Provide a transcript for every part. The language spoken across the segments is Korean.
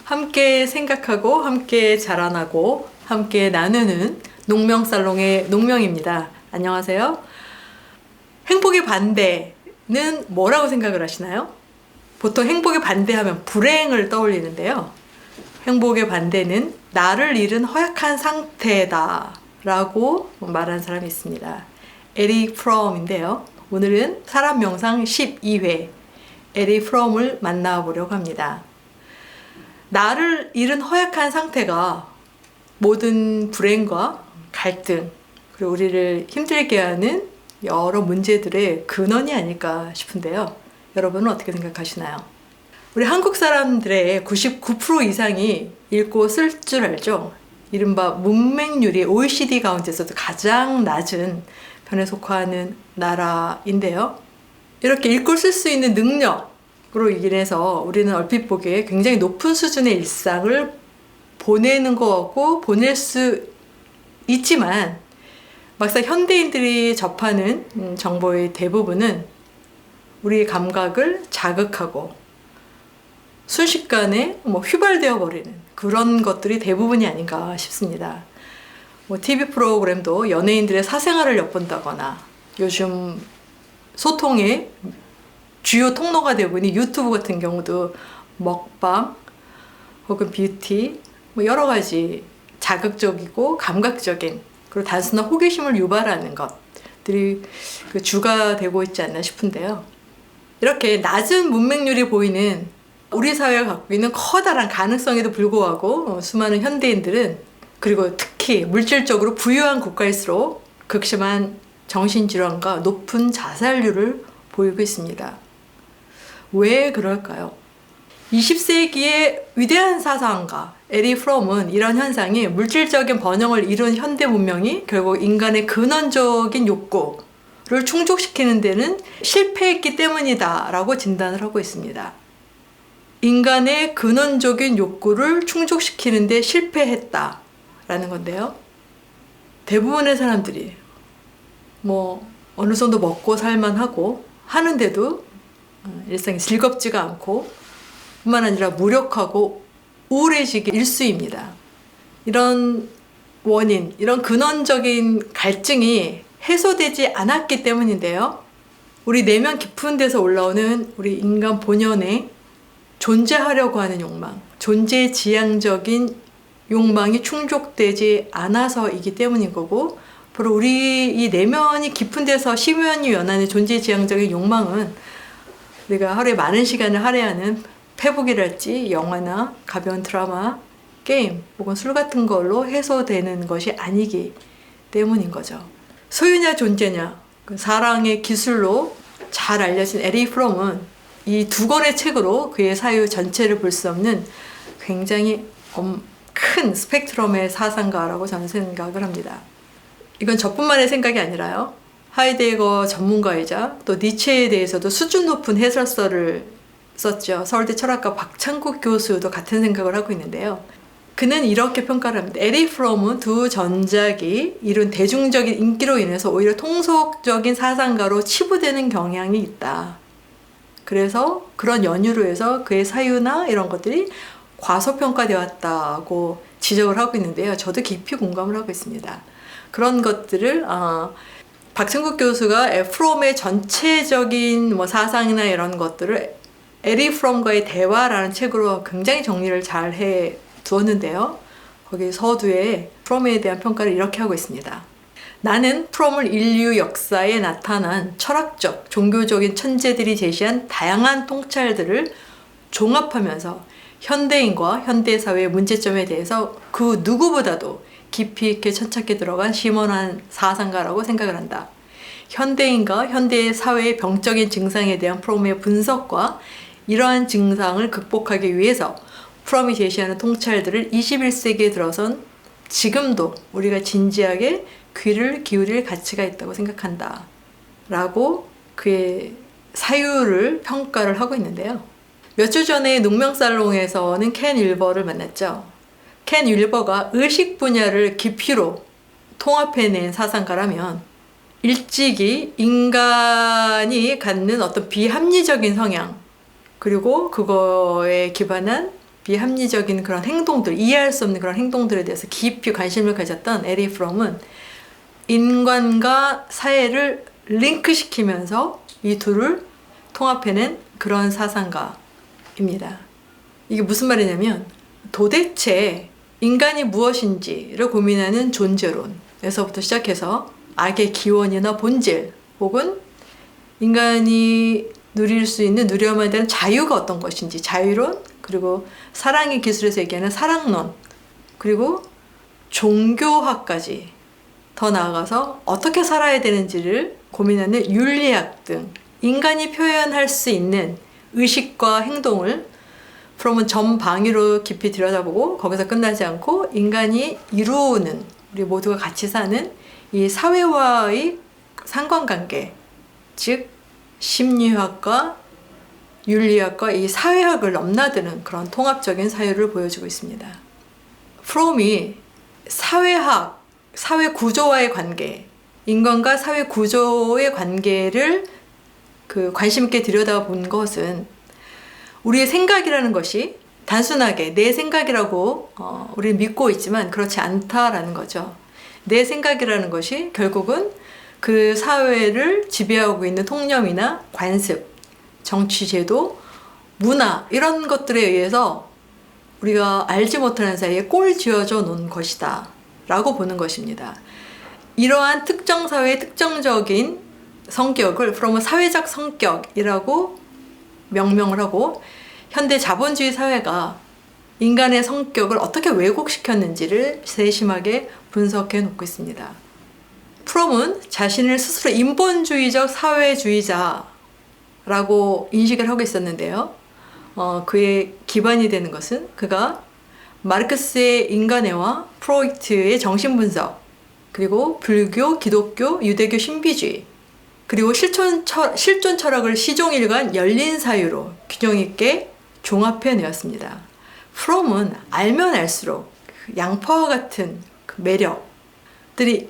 함께 생각하고 함께 자라나고 함께 나누는 농명살롱의 농명입니다. 안녕하세요. 행복의 반대는 뭐라고 생각을 하시나요? 보통 행복의 반대하면 불행을 떠올리는데요. 행복의 반대는 나를 잃은 허약한 상태다 라고 말하는 사람이 있습니다. 에릭 프롬인데요. 오늘은 사람 명상 12회 에릭 프롬을 만나보려고 합니다. 나를 잃은 허약한 상태가 모든 불행과 갈등, 그리고 우리를 힘들게 하는 여러 문제들의 근원이 아닐까 싶은데요. 여러분은 어떻게 생각하시나요? 우리 한국 사람들의 99% 이상이 읽고 쓸 줄 알죠? 이른바 문맹률이 OECD 가운데서도 가장 낮은 편에 속하는 나라인데요. 이렇게 읽고 쓸 수 있는 능력으로 인해서 우리는 얼핏 보기에 굉장히 높은 수준의 일상을 보내는 것 같고 보낼 수 있지만 막상 현대인들이 접하는 정보의 대부분은 우리의 감각을 자극하고 순식간에 휘발되어 버리는 그런 것들이 대부분이 아닌가 싶습니다. TV 프로그램도 연예인들의 사생활을 엿본다거나 요즘 소통의 주요 통로가 되고 있는 유튜브 같은 경우도 먹방 혹은 뷰티 여러 가지 자극적이고 감각적인 그리고 단순한 호기심을 유발하는 것들이 그 주가 되고 있지 않나 싶은데요. 이렇게 낮은 문맹률이 보이는 우리 사회가 갖고 있는 커다란 가능성에도 불구하고 수많은 현대인들은 그리고 특히 물질적으로 부유한 국가일수록 극심한 정신질환과 높은 자살률을 보이고 있습니다. 왜 그럴까요? 20세기의 위대한 사상가 에릭 프롬은 이런 현상이 물질적인 번영을 이룬 현대 문명이 결국 인간의 근원적인 욕구를 충족시키는 데는 실패했기 때문이다 라고 진단을 하고 있습니다. 인간의 근원적인 욕구를 충족시키는 데 실패했다 라는 건데요. 대부분의 사람들이 어느 정도 먹고 살만하고 하는데도 일상이 즐겁지가 않고 뿐만 아니라 무력하고 우울해지기 일쑤입니다. 이런 원인, 이런 근원적인 갈증이 해소되지 않았기 때문인데요. 우리 내면 깊은 데서 올라오는 우리 인간 본연의 존재하려고 하는 욕망, 존재지향적인 욕망이 충족되지 않아서이기 때문인 거고, 바로 우리 이 내면이 깊은 데서 심연이 연하는 존재지향적인 욕망은 우리가 하루에 많은 시간을 할애하는 페북이랄지 영화나 가벼운 드라마, 게임 혹은 술 같은 걸로 해소되는 것이 아니기 때문인 거죠. 소유냐 존재냐, 사랑의 기술로 잘 알려진 에릭 프롬은 이 두 권의 책으로 그의 사유 전체를 볼 수 없는 굉장히 큰 스펙트럼의 사상가라고 저는 생각을 합니다. 이건 저뿐만의 생각이 아니라요. 하이데거 전문가이자 또 니체에 대해서도 수준 높은 해설서를 썼죠. 서울대 철학과 박창국 교수도 같은 생각을 하고 있는데요. 그는 이렇게 평가를 합니다. 에릭 프롬은 두 전작이 이룬 대중적인 인기로 인해서 오히려 통속적인 사상가로 치부되는 경향이 있다. 그래서 그런 연유로 해서 그의 사유나 이런 것들이 과소평가되었다고 지적을 하고 있는데요. 저도 깊이 공감을 하고 있습니다. 그런 것들을 박창국 교수가 프롬의 전체적인 사상이나 이런 것들을 에릭 프롬과의 대화라는 책으로 굉장히 정리를 잘 해 두었는데요. 거기 서두에 프롬에 대한 평가를 이렇게 하고 있습니다. 나는 프롬을 인류 역사에 나타난 철학적, 종교적인 천재들이 제시한 다양한 통찰들을 종합하면서 현대인과 현대사회의 문제점에 대해서 그 누구보다도 깊이 있게 천착해 들어간 심원한 사상가라고 생각을 한다. 현대인과 현대사회의 병적인 증상에 대한 프롬의 분석과 이러한 증상을 극복하기 위해서 프롬이 제시하는 통찰들을 21세기에 들어선 지금도 우리가 진지하게 귀를 기울일 가치가 있다고 생각한다 라고 그의 사유를 평가를 하고 있는데요. 몇 주 전에 농명살롱에서는 켄 윌버를 만났죠. 켄 윌버가 의식 분야를 깊이로 통합해낸 사상가라면 일찍이 인간이 갖는 어떤 비합리적인 성향 그리고 그거에 기반한 비합리적인 그런 행동들, 이해할 수 없는 그런 행동들에 대해서 깊이 관심을 가졌던 에리 프롬은 인간과 사회를 링크시키면서 이 둘을 통합해낸 그런 사상가입니다. 이게 무슨 말이냐면 도대체 인간이 무엇인지를 고민하는 존재론에서부터 시작해서 악의 기원이나 본질 혹은 인간이 누릴 수 있는 누려야만 되는 자유가 어떤 것인지 자유론, 그리고 사랑의 기술에서 얘기하는 사랑론, 그리고 종교학까지 더 나아가서 어떻게 살아야 되는지를 고민하는 윤리학 등 인간이 표현할 수 있는 의식과 행동을 프롬은 전방위로 깊이 들여다보고 거기서 끝나지 않고 인간이 이루는, 우리 모두가 같이 사는 이 사회와의 상관관계, 즉 심리학과 윤리학과 이 사회학을 넘나드는 그런 통합적인 사유를 보여주고 있습니다. 프롬이 사회학, 사회 구조와의 관계, 인간과 사회 구조의 관계를 관심 있게 들여다본 것은 우리의 생각이라는 것이 단순하게 내 생각이라고 우리는 믿고 있지만 그렇지 않다라는 거죠. 내 생각이라는 것이 결국은 그 사회를 지배하고 있는 통념이나 관습, 정치제도, 문화 이런 것들에 의해서 우리가 알지 못하는 사이에 꼴쥐어져 놓은 것이다 라고 보는 것입니다. 이러한 특정 사회의 특정적인 성격을 프롬은 사회적 성격이라고 명명을 하고 현대 자본주의 사회가 인간의 성격을 어떻게 왜곡시켰는지를 세심하게 분석해 놓고 있습니다. 프롬은 자신을 스스로 인본주의적 사회주의자라고 인식을 하고 있었는데요. 그의 기반이 되는 것은 그가 마르크스의 인간애와 프로이트의 정신분석, 그리고 불교, 기독교, 유대교 신비주의, 그리고 실존 철학을 시종일관 열린 사유로 균형 있게 종합해내었습니다. 프롬은 알면 알수록 양파와 같은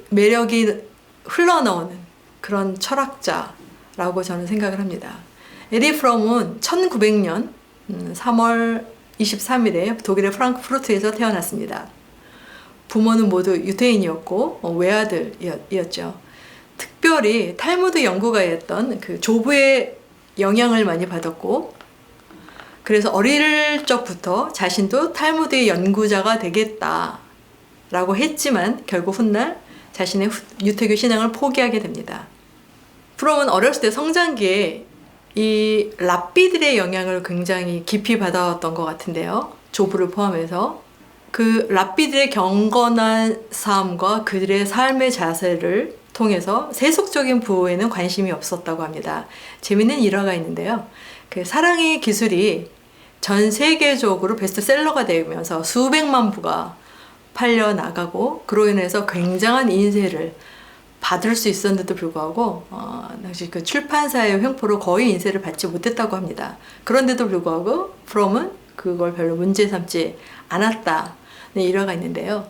매력이 흘러나오는 그런 철학자라고 저는 생각을 합니다. 에리 프롬은 1900년 3월 23일에 독일의 프랑크푸르트에서 태어났습니다. 부모는 모두 유태인이었고 외아들이었죠. 특별히 탈무드 연구가였던 그 조부의 영향을 많이 받았고, 그래서 어릴 적부터 자신도 탈무드의 연구자가 되겠다라고 했지만 결국 훗날 자신의 유태교 신앙을 포기하게 됩니다. 프롬은 어렸을 때 성장기에 이 랍비들의 영향을 굉장히 깊이 받아왔던 것 같은데요. 조부를 포함해서 그 랍비들의 경건한 삶과 그들의 삶의 자세를 통해서 세속적인 부호에는 관심이 없었다고 합니다. 재미있는 일화가 있는데요. 그 사랑의 기술이 전 세계적으로 베스트셀러가 되면서 수백만 부가 팔려 나가고 그로 인해서 굉장한 인세를 받을 수 있었는데도 불구하고 당시 그 출판사의 횡포로 거의 인세를 받지 못했다고 합니다. 그런데도 불구하고 프롬은 그걸 별로 문제 삼지 않았다는 일화가 있는데요.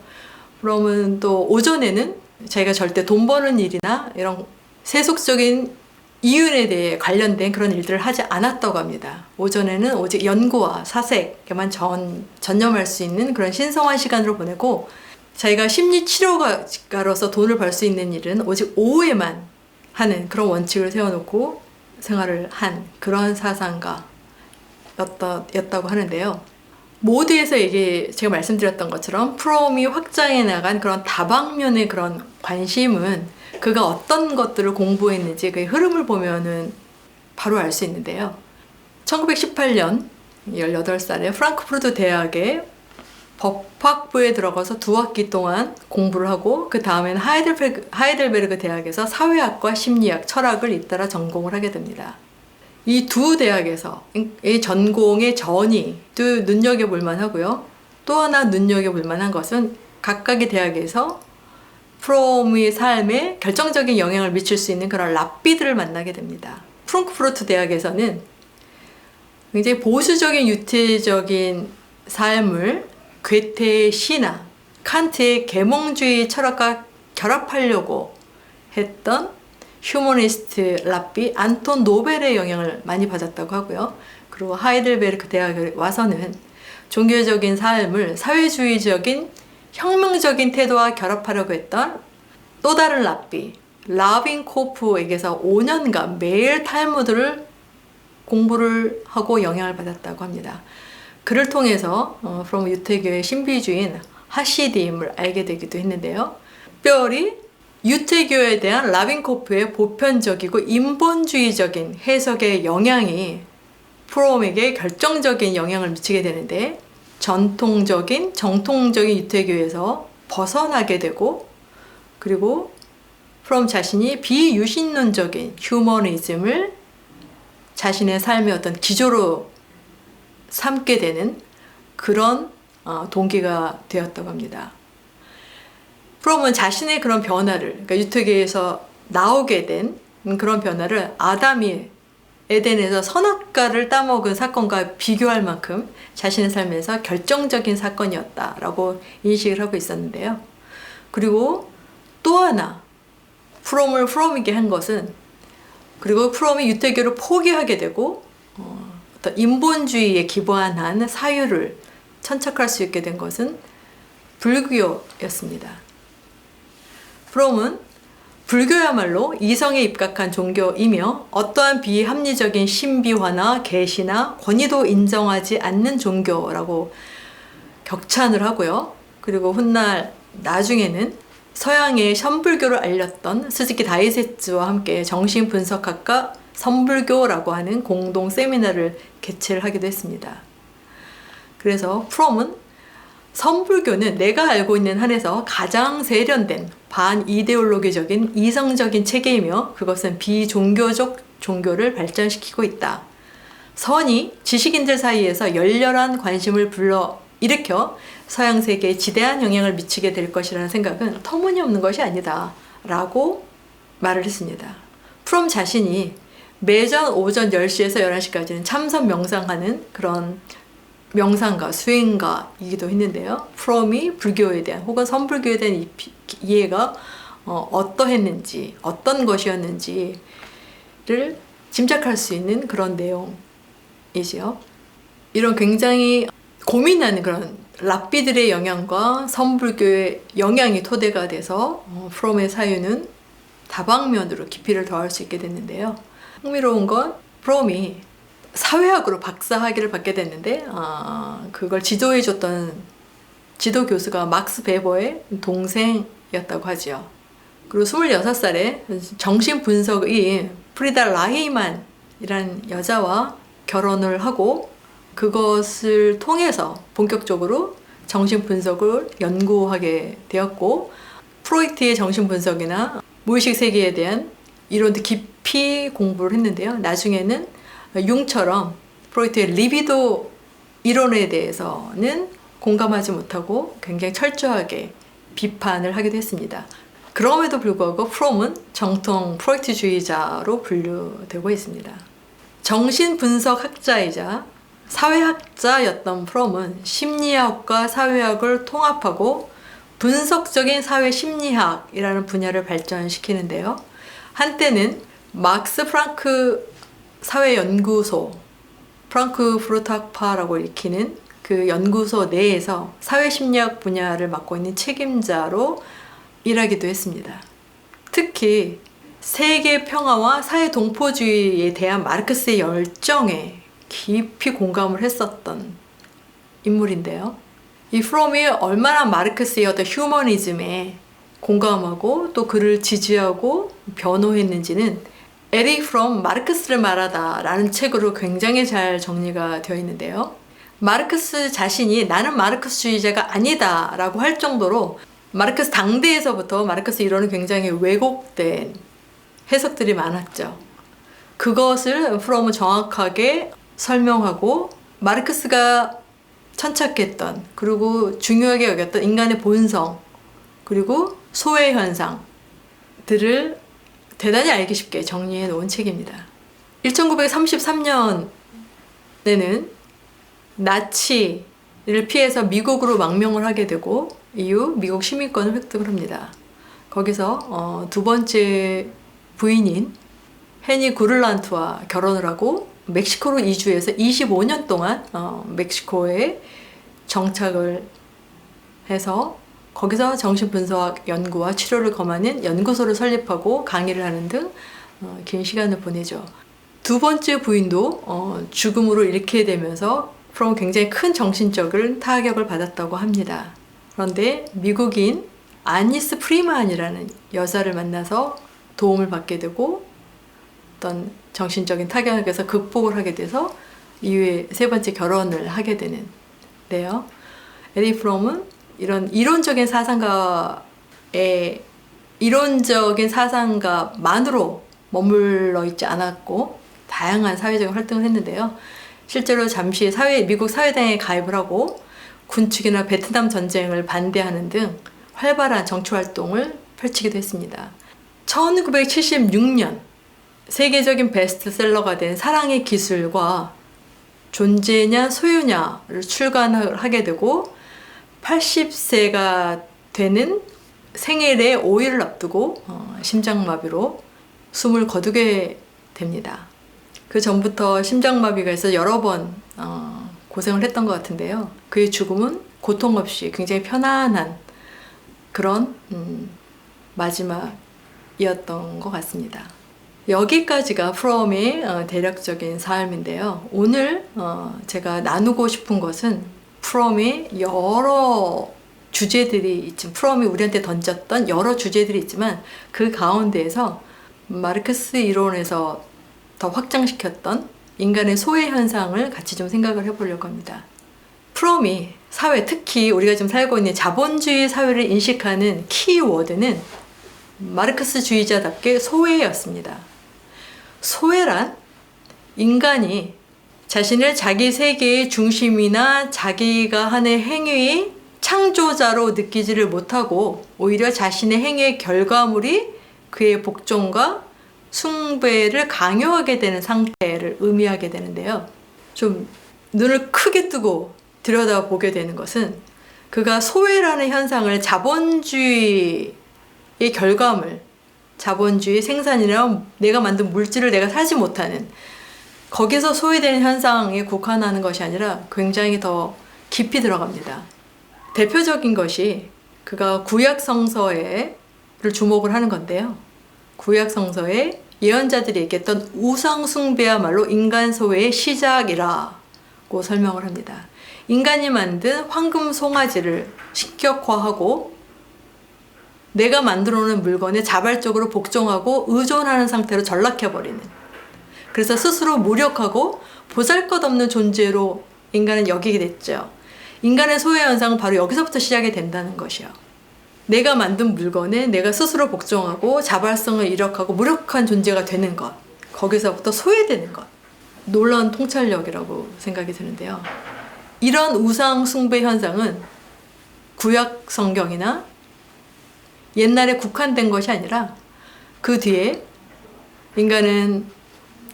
프롬은 또 오전에는 자기가 절대 돈 버는 일이나 이런 세속적인 이윤에 대해 관련된 그런 일들을 하지 않았다고 합니다. 오전에는 오직 연구와 사색에만 전념할 수 있는 그런 신성한 시간으로 보내고, 자기가 심리치료가로서 돈을 벌 수 있는 일은 오직 오후에만 하는 그런 원칙을 세워놓고 생활을 한 그런 사상가였다고 하는데요. 모두에서 제가 말씀드렸던 것처럼 프롬이 확장해 나간 그런 다방면의 그런 관심은 그가 어떤 것들을 공부했는지 그 흐름을 보면은 바로 알 수 있는데요. 1918년 18살에 프랑크푸르트 대학의 법학부에 들어가서 2학기 동안 공부를 하고 그 다음에는 하이델베르그 대학에서 사회학과 심리학, 철학을 잇따라 전공을 하게 됩니다. 이 두 대학에서 이 전공의 전이도 눈여겨볼 만하고요. 또 하나 눈여겨볼 만한 것은 각각의 대학에서 프롬의 삶에 결정적인 영향을 미칠 수 있는 그런 랍비들을 만나게 됩니다. 프랑크푸르트 대학에서는 굉장히 보수적인 유태적인 삶을 괴테의 시나 칸트의 계몽주의 철학과 결합하려고 했던 휴머니스트 랍비 안톤 노벨의 영향을 많이 받았다고 하고요. 그리고 하이델베르크 대학에 와서는 종교적인 삶을 사회주의적인 혁명적인 태도와 결합하려고 했던 또 다른 랍비 라빈코프에게서 5년간 매일 탈무드를 공부를 하고 영향을 받았다고 합니다. 그를 통해서 프롬은 유태교의 신비주의인 하시딤을 알게 되기도 했는데요. 특별히 유태교에 대한 라빈코프의 보편적이고 인본주의적인 해석의 영향이 프롬에게 결정적인 영향을 미치게 되는데, 정통적인 유태교에서 벗어나게 되고, 그리고 프롬 자신이 비유신론적인 휴머니즘을 자신의 삶의 어떤 기조로 삼게 되는 그런 동기가 되었다고 합니다. 프롬은 자신의 그런 변화를, 그러니까 유태교에서 나오게 된 그런 변화를 아담이 에덴에서 선악과를 따먹은 사건과 비교할 만큼 자신의 삶에서 결정적인 사건이었다라고 인식을 하고 있었는데요. 그리고 또 하나 프롬을 프롬이게 한 것은, 그리고 프롬이 유태교를 포기하게 되고 어떤 인본주의에 기반한 사유를 천착할 수 있게 된 것은 불교였습니다. 프롬은 불교야말로 이성에 입각한 종교이며 어떠한 비합리적인 신비화나 계시나 권위도 인정하지 않는 종교라고 격찬을 하고요. 그리고 훗날 나중에는 서양의 선불교를 알렸던 스즈키 다이세츠와 함께 정신분석학과 선불교라고 하는 공동 세미나를 개최를 하기도 했습니다. 그래서 프롬은 선불교는 내가 알고 있는 한에서 가장 세련된 반이데올로기적인 이성적인 체계이며 그것은 비종교적 종교를 발전시키고 있다. 선이 지식인들 사이에서 열렬한 관심을 불러일으켜 서양 세계에 지대한 영향을 미치게 될 것이라는 생각은 터무니없는 것이 아니다 라고 말을 했습니다. 프롬 자신이 매전 오전 10시에서 11시까지는 참선 명상하는 그런 명상가, 수행가이기도 했는데요. 프롬이 불교에 대한 혹은 선불교에 대한 이해가 어떠했는지, 어떤 것이었는지를 짐작할 수 있는 그런 내용이지요. 이런 굉장히 고민하는 그런 랍비들의 영향과 선불교의 영향이 토대가 돼서 프롬의 사유는 다방면으로 깊이를 더할 수 있게 됐는데요. 흥미로운 건 프롬이 사회학으로 박사학위를 받게 됐는데 그걸 지도해줬던 지도 교수가 막스 베버의 동생이었다고 하죠. 그리고 26살에 정신분석의 프리다 라히만이라는 여자와 결혼을 하고 그것을 통해서 본격적으로 정신분석을 연구하게 되었고, 프로이트의 정신분석이나 무의식 세계에 대한 이론도 깊이 공부를 했는데요. 나중에는 융처럼 프로이트의 리비도 이론에 대해서는 공감하지 못하고 굉장히 철저하게 비판을 하기도 했습니다. 그럼에도 불구하고 프롬은 정통 프로이트주의자로 분류되고 있습니다. 정신분석학자이자 사회학자였던 프롬은 심리학과 사회학을 통합하고 분석적인 사회심리학이라는 분야를 발전시키는데요. 한때는 막스 프랑크 사회연구소, 프랑크푸르트학파라고 읽히는 그 연구소 내에서 사회심리학 분야를 맡고 있는 책임자로 일하기도 했습니다. 특히 세계 평화와 사회 동포주의에 대한 마르크스의 열정에 깊이 공감을 했었던 인물인데요. 이 프롬이 얼마나 마르크스의 어떤 휴머니즘에 공감하고 또 그를 지지하고 변호했는지는 에릭 프롬 마르크스를 말하다 라는 책으로 굉장히 잘 정리가 되어 있는데요. 마르크스 자신이 나는 마르크스주의자가 아니다 라고 할 정도로 마르크스 당대에서부터 마르크스 이론은 굉장히 왜곡된 해석들이 많았죠. 그것을 프롬은 정확하게 설명하고 마르크스가 천착했던 그리고 중요하게 여겼던 인간의 본성 그리고 소외 현상들을 대단히 알기 쉽게 정리해 놓은 책입니다. 1933년에는 나치를 피해서 미국으로 망명을 하게 되고 이후 미국 시민권을 획득을 합니다. 거기서 두 번째 부인인 헤니 구를란트와 결혼을 하고 멕시코로 이주해서 25년 동안 멕시코에 정착을 해서 거기서 정신분석 연구와 치료를 검하는 연구소를 설립하고 강의를 하는 등 긴 시간을 보내죠. 두 번째 부인도 죽음으로 잃게 되면서 프롬은 굉장히 큰 정신적인 타격을 받았다고 합니다. 그런데 미국인 아니스 프리만이라는 여자를 만나서 도움을 받게 되고 어떤 정신적인 타격에서 극복을 하게 돼서 이후에 세 번째 결혼을 하게 되는데요. 에릭 프롬은 이런 이론적인 사상가만으로 머물러 있지 않았고 다양한 사회적인 활동을 했는데요. 실제로 잠시 미국 사회당에 가입을 하고 군축이나 베트남 전쟁을 반대하는 등 활발한 정치 활동을 펼치기도 했습니다. 1976년 세계적인 베스트셀러가 된 사랑의 기술과 존재냐 소유냐를 출간하게 되고 80세가 되는 생일의 5일을 앞두고 심장마비로 숨을 거두게 됩니다. 그 전부터 심장마비가 있어 여러 번 고생을 했던 것 같은데요. 그의 죽음은 고통 없이 굉장히 편안한 그런 마지막이었던 것 같습니다. 여기까지가 프롬의 대략적인 삶인데요. 오늘 제가 나누고 싶은 것은 프롬의 여러 주제들이 있지만, 프롬이 우리한테 던졌던 여러 주제들이 있지만 그 가운데에서 마르크스 이론에서 더 확장시켰던 인간의 소외 현상을 같이 좀 생각을 해보려고 합니다. 프롬이 사회, 특히 우리가 지금 살고 있는 자본주의 사회를 인식하는 키워드는 마르크스주의자답게 소외였습니다. 소외란 인간이 자신을 자기 세계의 중심이나 자기가 하는 행위의 창조자로 느끼지를 못하고 오히려 자신의 행위의 결과물이 그의 복종과 숭배를 강요하게 되는 상태를 의미하게 되는데요. 좀 눈을 크게 뜨고 들여다보게 되는 것은 그가 소외라는 현상을 자본주의의 결과물, 자본주의 생산이나 내가 만든 물질을 내가 사지 못하는 거기서 소외되는 현상에 국한하는 것이 아니라 굉장히 더 깊이 들어갑니다. 대표적인 것이 그가 구약성서를 주목을 하는 건데요. 구약성서에 예언자들이 얘기했던 우상숭배야말로 인간 소외의 시작이라고 설명을 합니다. 인간이 만든 황금 송아지를 신격화하고 내가 만들어 놓은 물건에 자발적으로 복종하고 의존하는 상태로 전락해버리는, 그래서 스스로 무력하고 보잘것없는 존재로 인간은 여기게 됐죠. 인간의 소외 현상은 바로 여기서부터 시작이 된다는 것이요. 내가 만든 물건에 내가 스스로 복종하고 자발성을 이력하고 무력한 존재가 되는 것, 거기서부터 소외되는 것, 놀라운 통찰력이라고 생각이 드는데요. 이런 우상 숭배 현상은 구약 성경이나 옛날에 국한된 것이 아니라 그 뒤에 인간은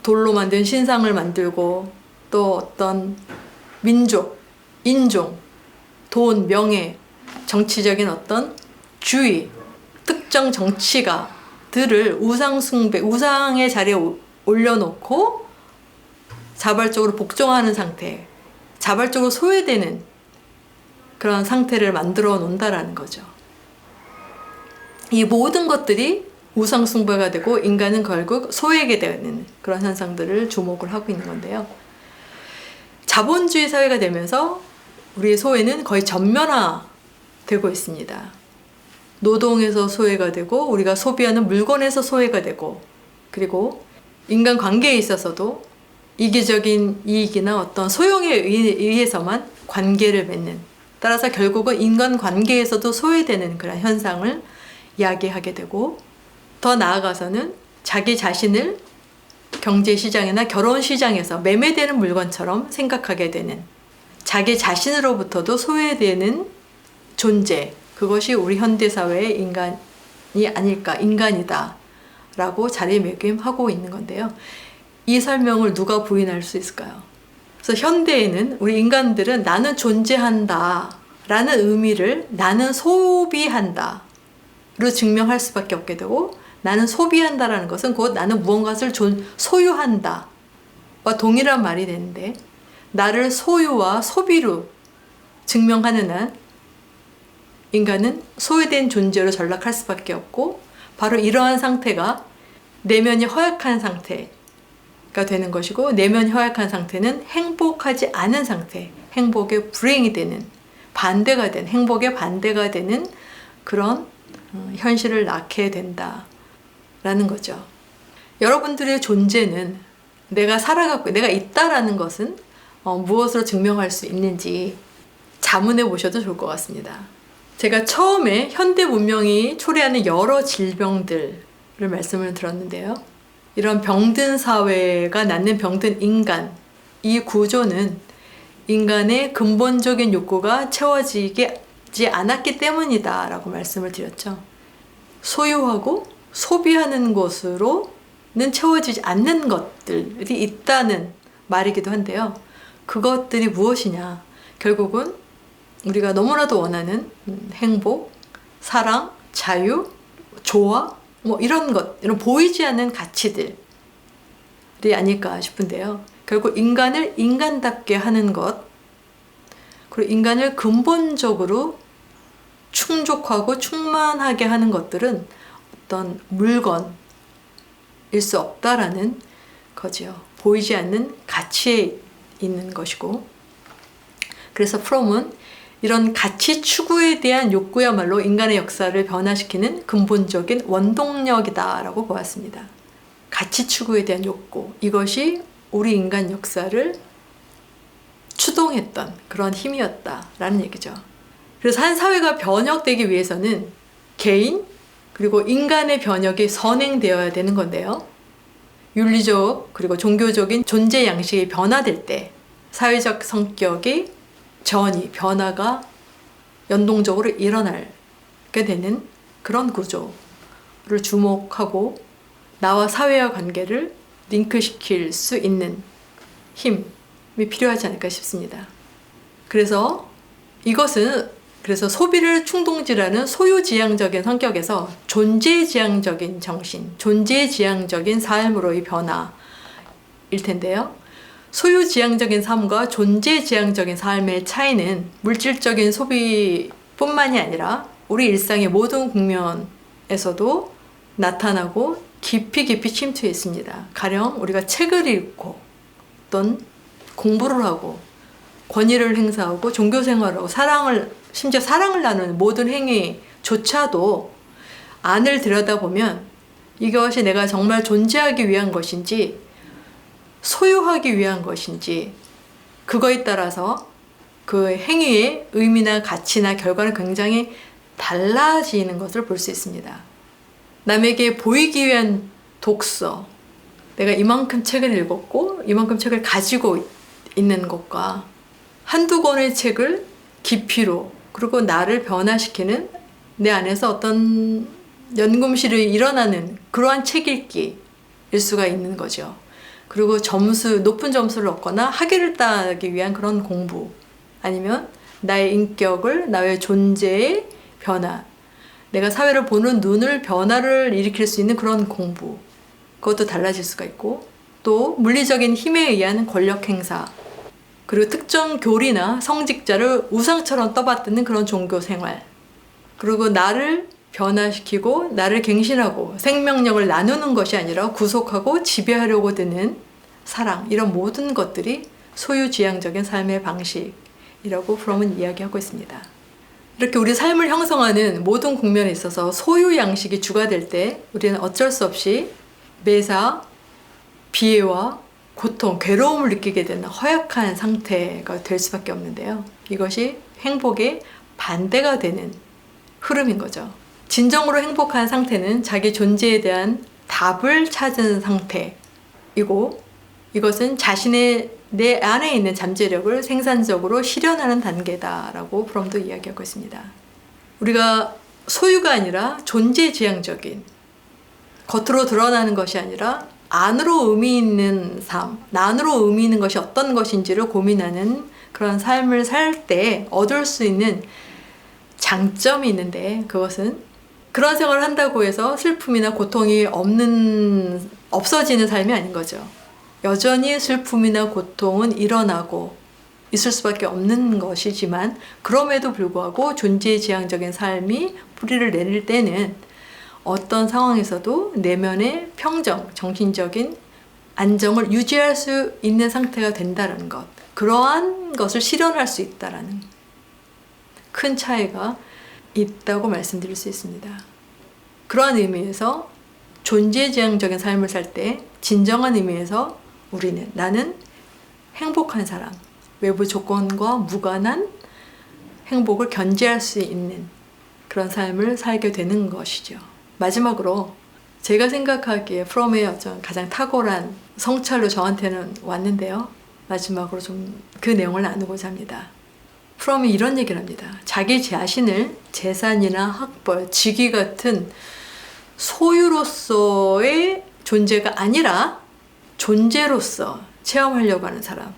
돌로 만든 신상을 만들고 또 어떤 민족, 인종, 돈, 명예, 정치적인 어떤 주의, 특정 정치가들을 우상숭배, 우상의 자리에 올려놓고 자발적으로 복종하는 상태, 자발적으로 소외되는 그런 상태를 만들어 놓는다라는 거죠. 이 모든 것들이 우상숭배가 되고 인간은 결국 소외게 되는 그런 현상들을 주목을 하고 있는 건데요. 자본주의 사회가 되면서 우리의 소외는 거의 전면화되고 있습니다. 노동에서 소외가 되고 우리가 소비하는 물건에서 소외가 되고, 그리고 인간 관계에 있어서도 이기적인 이익이나 어떤 소용에 의해서만 관계를 맺는, 따라서 결국은 인간 관계에서도 소외되는 그런 현상을 이야기하게 되고, 더 나아가서는 자기 자신을 경제시장이나 결혼시장에서 매매되는 물건처럼 생각하게 되는, 자기 자신으로부터도 소외되는 존재, 그것이 우리 현대사회의 인간이 아닐까, 인간이다 라고 자리매김하고 있는 건데요. 이 설명을 누가 부인할 수 있을까요? 그래서 현대에는 우리 인간들은 나는 존재한다 라는 의미를 나는 소비한다 로 증명할 수밖에 없게 되고, 나는 소비한다라는 것은 곧 나는 무언가를 소유한다 와 동일한 말이 되는데, 나를 소유와 소비로 증명하는 한 인간은 소외된 존재로 전락할 수밖에 없고, 바로 이러한 상태가 내면이 허약한 상태가 되는 것이고, 내면이 허약한 상태는 행복하지 않은 상태, 행복의 불행이 되는, 반대가 된, 행복의 반대가 되는 그런 현실을 낳게 된다라는 거죠. 여러분들의 존재는 내가 살아가고 내가 있다라는 것은 무엇으로 증명할 수 있는지 자문해 보셔도 좋을 것 같습니다. 제가 처음에 현대 문명이 초래하는 여러 질병들을 말씀을 들었는데요. 이런 병든 사회가 낳는 병든 인간, 이 구조는 인간의 근본적인 욕구가 채워지지 않았기 때문이다 라고 말씀을 드렸죠. 소유하고 소비하는 것으로는 채워지지 않는 것들이 있다는 말이기도 한데요. 그것들이 무엇이냐? 결국은 우리가 너무나도 원하는 행복, 사랑, 자유, 조화, 이런 것, 이런 보이지 않는 가치들이 아닐까 싶은데요. 결국 인간을 인간답게 하는 것, 그리고 인간을 근본적으로 충족하고 충만하게 하는 것들은 어떤 물건일 수 없다라는 거지요. 보이지 않는 가치에 있는 것이고, 그래서 프롬은 이런 가치 추구에 대한 욕구야말로 인간의 역사를 변화시키는 근본적인 원동력이다라고 보았습니다. 가치 추구에 대한 욕구, 이것이 우리 인간 역사를 추동했던 그런 힘이었다라는 얘기죠. 그래서 한 사회가 변혁되기 위해서는 개인 그리고 인간의 변혁이 선행되어야 되는 건데요. 윤리적 그리고 종교적인 존재 양식이 변화될 때 사회적 성격이 변화가 연동적으로 일어나게 되는 그런 구조를 주목하고 나와 사회와 관계를 링크시킬 수 있는 힘이 필요하지 않을까 싶습니다. 그래서 소비를 충동질하는 소유지향적인 성격에서 존재지향적인 정신, 존재지향적인 삶으로의 변화일 텐데요. 소유지향적인 삶과 존재지향적인 삶의 차이는 물질적인 소비뿐만이 아니라 우리 일상의 모든 국면에서도 나타나고 깊이 침투해 있습니다. 가령 우리가 책을 읽고 어떤 공부를 하고 권위를 행사하고 종교생활을 하고 심지어 사랑을 나누는 모든 행위조차도 안을 들여다보면 이것이 내가 정말 존재하기 위한 것인지 소유하기 위한 것인지 그거에 따라서 그 행위의 의미나 가치나 결과는 굉장히 달라지는 것을 볼 수 있습니다. 남에게 보이기 위한 독서, 내가 이만큼 책을 읽었고 이만큼 책을 가지고 있는 것과 한두 권의 책을 깊이로 그리고 나를 변화시키는 내 안에서 어떤 연금술이 일어나는 그러한 책 읽기일 수가 있는 거죠. 그리고 높은 점수를 얻거나 학위를 따기 위한 그런 공부, 아니면 나의 인격을, 나의 존재의 변화, 내가 사회를 보는 눈을 변화를 일으킬 수 있는 그런 공부, 그것도 달라질 수가 있고, 또 물리적인 힘에 의한 권력 행사, 그리고 특정 교리나 성직자를 우상처럼 떠받드는 그런 종교 생활, 그리고 나를 변화시키고 나를 갱신하고 생명력을 나누는 것이 아니라 구속하고 지배하려고 드는 사랑, 이런 모든 것들이 소유지향적인 삶의 방식이라고 프롬은 이야기하고 있습니다. 이렇게 우리 삶을 형성하는 모든 국면에 있어서 소유 양식이 주가 될 때 우리는 어쩔 수 없이 매사, 비애와 고통, 괴로움을 느끼게 되는 허약한 상태가 될 수밖에 없는데요. 이것이 행복의 반대가 되는 흐름인 거죠. 진정으로 행복한 상태는 자기 존재에 대한 답을 찾은 상태이고, 이것은 내 안에 있는 잠재력을 생산적으로 실현하는 단계다라고 프롬도 이야기하고 있습니다. 우리가 소유가 아니라 존재지향적인, 겉으로 드러나는 것이 아니라 안으로 의미 있는 삶, 안으로 의미 있는 것이 어떤 것인지를 고민하는 그런 삶을 살 때 얻을 수 있는 장점이 있는데, 그것은 그런 생활을 한다고 해서 슬픔이나 고통이 없어지는 삶이 아닌 거죠. 여전히 슬픔이나 고통은 일어나고 있을 수밖에 없는 것이지만 그럼에도 불구하고 존재지향적인 삶이 뿌리를 내릴 때는 어떤 상황에서도 내면의 평정, 정신적인 안정을 유지할 수 있는 상태가 된다는 것, 그러한 것을 실현할 수 있다는 큰 차이가 있다고 말씀드릴 수 있습니다. 그러한 의미에서 존재지향적인 삶을 살 때 진정한 의미에서 나는 행복한 사람, 외부 조건과 무관한 행복을 견지할 수 있는 그런 삶을 살게 되는 것이죠. 마지막으로 제가 생각하기에 프롬의 어떤 가장 탁월한 성찰로 저한테는 왔는데요. 마지막으로 좀 그 내용을 나누고자 합니다. 프롬이 이런 얘기를 합니다. 자기 자신을 재산이나 학벌, 직위 같은 소유로서의 존재가 아니라 존재로서 체험하려고 하는 사람,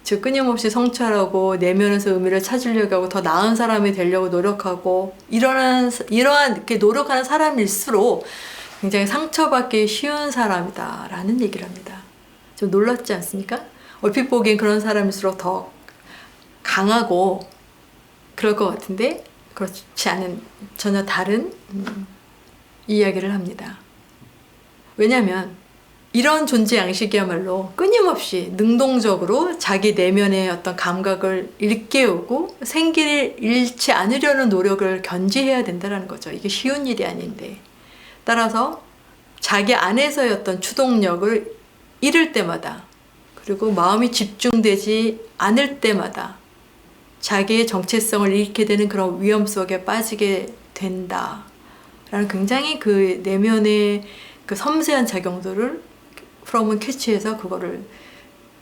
즉 끊임없이 성찰하고 내면에서 의미를 찾으려고 하고 더 나은 사람이 되려고 노력하고 이러한 이렇게 노력하는 사람일수록 굉장히 상처받기 쉬운 사람이다라는 얘기를 합니다. 좀 놀랍지 않습니까? 얼핏 보기엔 그런 사람일수록 더 강하고 그럴 것 같은데 그렇지 않은 전혀 다른 이야기를 합니다. 왜냐하면 이런 존재 양식이야말로 끊임없이 능동적으로 자기 내면의 어떤 감각을 일깨우고 생기를 잃지 않으려는 노력을 견지해야 된다는 거죠. 이게 쉬운 일이 아닌데. 따라서 자기 안에서의 어떤 추동력을 잃을 때마다 그리고 마음이 집중되지 않을 때마다 자기의 정체성을 잃게 되는 그런 위험 속에 빠지게 된다라는 굉장히 그 내면의 그 섬세한 작용들을 프롬은 캐치해서 그거를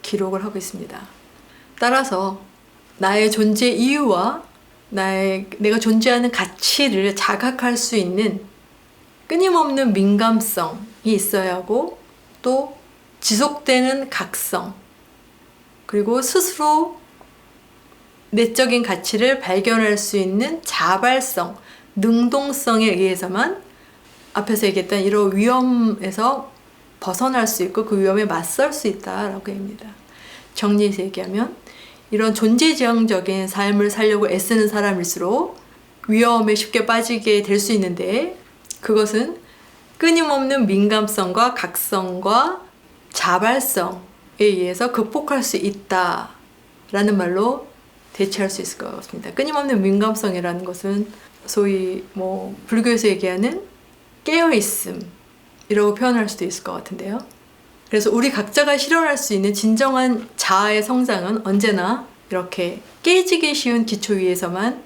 기록을 하고 있습니다. 따라서 나의 존재 이유와 내가 존재하는 가치를 자각할 수 있는 끊임없는 민감성이 있어야 하고 또 지속되는 각성 그리고 스스로 내적인 가치를 발견할 수 있는 자발성, 능동성에 의해서만 앞에서 얘기했던 이런 위험에서 벗어날 수 있고 그 위험에 맞설 수 있다라고 합니다. 정리해서 얘기하면 이런 존재지향적인 삶을 살려고 애쓰는 사람일수록 위험에 쉽게 빠지게 될 수 있는데 그것은 끊임없는 민감성과 각성과 자발성에 의해서 극복할 수 있다라는 말로 대체할 수 있을 것 같습니다. 끊임없는 민감성이라는 것은 소위 불교에서 얘기하는 깨어있음이라고 표현할 수도 있을 것 같은데요. 그래서 우리 각자가 실현할 수 있는 진정한 자아의 성장은 언제나 이렇게 깨지기 쉬운 기초 위에서만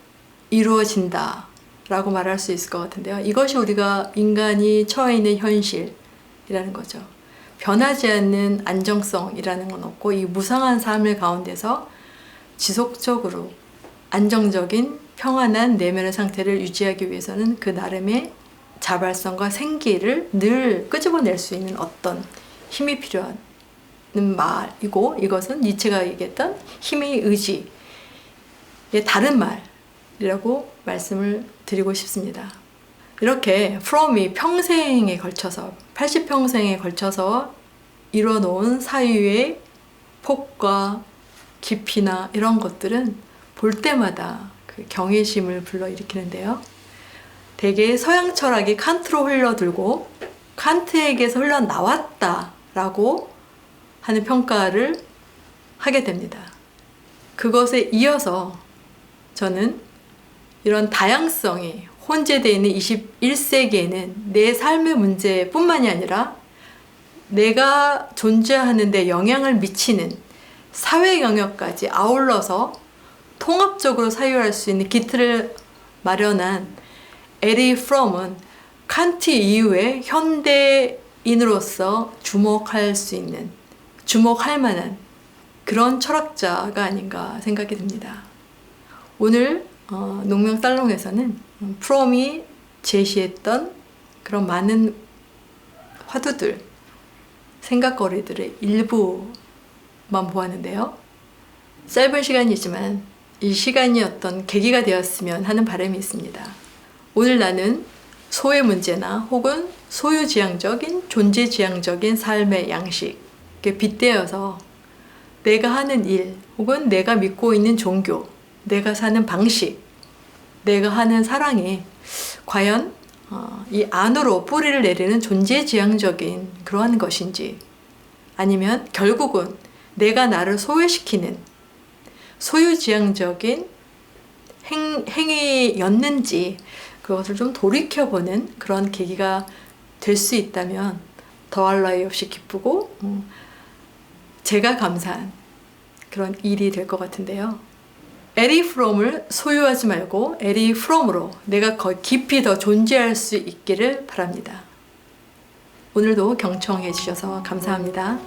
이루어진다 라고 말할 수 있을 것 같은데요. 이것이 우리가 인간이 처해 있는 현실이라는 거죠. 변하지 않는 안정성이라는 건 없고 이 무상한 삶을 가운데서 지속적으로 안정적인 평안한 내면의 상태를 유지하기 위해서는 그 나름의 자발성과 생기를 늘 끄집어낼 수 있는 어떤 힘이 필요한 말이고 이것은 니체가 얘기했던 힘의 의지의 다른 말이라고 말씀을 드리고 싶습니다. 이렇게 프롬이 평생에 걸쳐서 80평생에 걸쳐서 이뤄놓은 사유의 폭과 깊이나 이런 것들은 볼 때마다 그 경외심을 불러일으키는데요. 대개 서양 철학이 칸트로 흘러들고 칸트에게서 흘러나왔다라고 하는 평가를 하게 됩니다. 그것에 이어서 저는 이런 다양성이 혼재되어 있는 21세기에는 내 삶의 문제뿐만이 아니라 내가 존재하는 데 영향을 미치는 사회 영역까지 아울러서 통합적으로 사유할 수 있는 기틀을 마련한 에리 프롬은 칸트 이후에 현대인으로서 주목할 만한 그런 철학자가 아닌가 생각이 듭니다. 오늘 농명살롱에서는 프롬이 제시했던 그런 많은 화두들, 생각거리들의 일부만 보았는데요. 짧은 시간이지만 이 시간이 어떤 계기가 되었으면 하는 바람이 있습니다. 오늘 나는 소의 문제나 혹은 소유지향적인 존재지향적인 삶의 양식에 빗대어서 내가 하는 일, 혹은 내가 믿고 있는 종교, 내가 사는 방식, 내가 하는 사랑이 과연 이 안으로 뿌리를 내리는 존재지향적인 그러한 것인지, 아니면 결국은 내가 나를 소외시키는 소유지향적인 행위였는지, 그것을 좀 돌이켜보는 그런 계기가 될 수 있다면 더할 나위 없이 기쁘고 제가 감사한 그런 일이 될 것 같은데요. 에리 프롬을 소유하지 말고 에리 프롬으로 내가 깊이 더 존재할 수 있기를 바랍니다. 오늘도 경청해 주셔서 감사합니다.